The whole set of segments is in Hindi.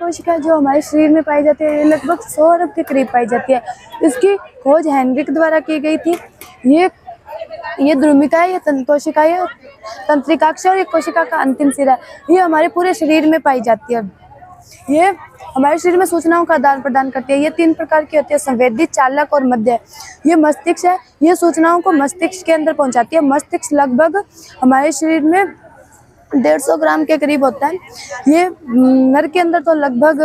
कोशिका जो हमारे शरीर में पाई जाती है, ये लगभग 100 अरब के करीब पाई जाती है। इसकी खोज हेनरिक द्वारा की गई थी। ये द्रुमिका है, ये कोशिका है, तंत्रिकाक्ष और ये कोशिका का अंतिम सिरा है। ये हमारे पूरे शरीर में पाई जाती है। ये हमारे शरीर में सूचनाओं का आदान प्रदान करती है। ये 3 प्रकार की होती है, संवेदी, चालक और मध्य। ये मस्तिष्क है, ये सूचनाओं को मस्तिष्क के अंदर पहुंचाती है। मस्तिष्क लगभग हमारे शरीर में 150 ग्राम के करीब होता है। ये नर के अंदर तो लगभग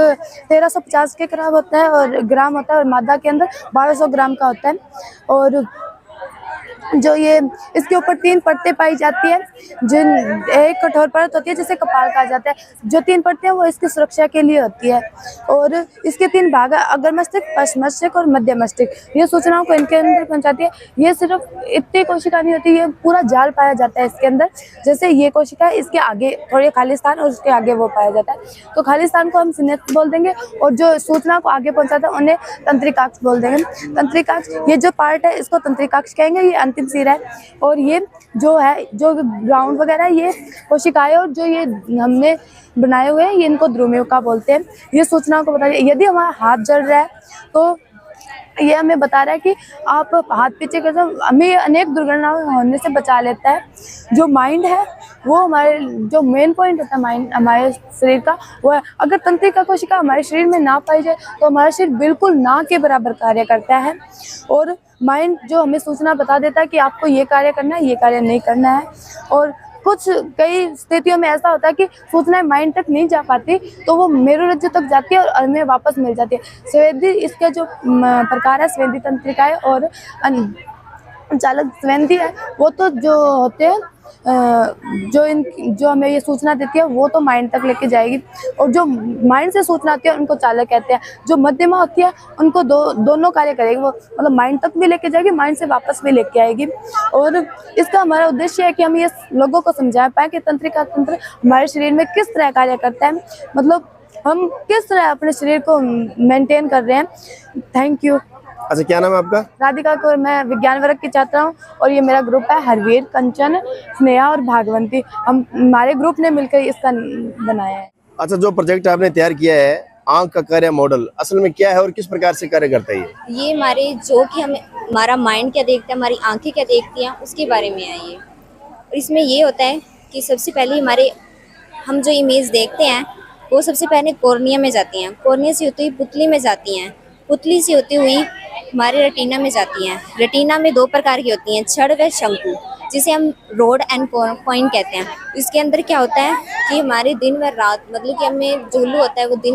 1350 के करीब होता है और ग्राम होता है, और मादा के अंदर 1200 ग्राम का होता है। और जो ये इसके ऊपर 3 परतें पाई जाती है, जिन एक कठोर परत होती है जिसे कपाल कहा जाता है। जो 3 परतें हैं वो इसकी सुरक्षा के लिए होती है। और इसके 3 भाग है, अग्र मस्तिष्क, पश्च मस्तिष्क और मध्य मस्तिष्क। ये सूचनाओं को इनके अंदर पहुंचाती है। ये सिर्फ इतनी कोशिका नहीं होती, ये पूरा जाल पाया जाता है इसके अंदर। जैसे ये कोशिका है, इसके आगे थोड़े खाली स्थान और उसके आगे वो पाया जाता है। तो खाली स्थान को हम सिनेप्स बोल देंगे और जो सूचना को आगे पहुंचाता है उन्हें तंत्रिकाक्ष बोल देंगे। तंत्रिकाक्ष ये जो पार्ट है इसको तंत्रिकाक्ष कहेंगे, ये अंतिम सिरा है। और ये जो है, जो ग्राउंड वगैरह ये कोशिकाएं और जो ये हमने बनाए हुए हैं, ये इनको द्रुमिका बोलते हैं। ये सूचनाओं को बता रही है। यदि हमारा हाथ जल रहा है तो ये हमें बता रहा है कि आप हाथ पीछे कर दो, हमें अनेक दुर्घटनाओं होने से बचा लेता है। जो माइंड है वो हमारे जो मेन पॉइंट होता है माइंड हमारे शरीर का, वो है। अगर तंत्रिका कोशिका हमारे शरीर में ना पाई जाए तो हमारा शरीर बिल्कुल ना के बराबर कार्य करता है। और माइंड जो हमें सूचना बता देता है कि आपको ये कार्य करना है, ये कार्य नहीं करना है। और कई स्थितियों में ऐसा होता है कि सूचनाएं माइंड तक नहीं जा पाती, तो वो मेरुरज्जु तक जाती है और हमें वापस मिल जाती है। स्वेदी इसके जो प्रकार है, स्वेदी तंत्रिका है और चालक स्वेदी है, वो तो जो होते हैं जो हमें ये सूचना देती है वो तो माइंड तक लेके जाएगी। और जो माइंड से सूचना आती है उनको चालक कहते हैं। जो मध्यमा होती है उनको दोनों कार्य करेगी, वो मतलब माइंड तक भी लेके जाएगी, माइंड से वापस भी लेके आएगी। और इसका हमारा उद्देश्य है कि हम ये लोगों को समझा पाए कि तंत्रिका तंत्र हमारे शरीर में किस तरह कार्य करता है, मतलब हम किस तरह अपने शरीर को मेंटेन कर रहे हैं। Thank you. अच्छा, क्या नाम है आपका? राधिका कौर, मैं विज्ञान वर्ग की छात्रा हूँ और ये मेरा ग्रुप है हरवीर, कंचन, स्नेहा और भागवंती। हमारे ग्रुप ने मिलकर इसका बनाया है। अच्छा, जो प्रोजेक्ट आपने तैयार किया है आंख का कार्य मॉडल, असल में क्या है और किस प्रकार से कार्य करता है ये हमारे जो कि हमारा माइंड क्या देखता है, हमारी आंखें क्या देखती हैं, उसके बारे में है ये। और इसमें ये होता है कि सबसे पहले हम जो इमेज देखते हैं वो सबसे पहले कॉर्निया में जाती हैं, कॉर्निया से होती हुई पुतली में जाती हैं, पुतली से होती हुई हमारे रेटिना में जाती हैं। रेटिना में 2 प्रकार की होती हैं, छड़ व शंकु, जिसे हम रोड एंड पॉइंट कहते हैं। इसके अंदर क्या होता है कि हमारे दिन व रात, मतलब कि हमें जो होता है वो दिन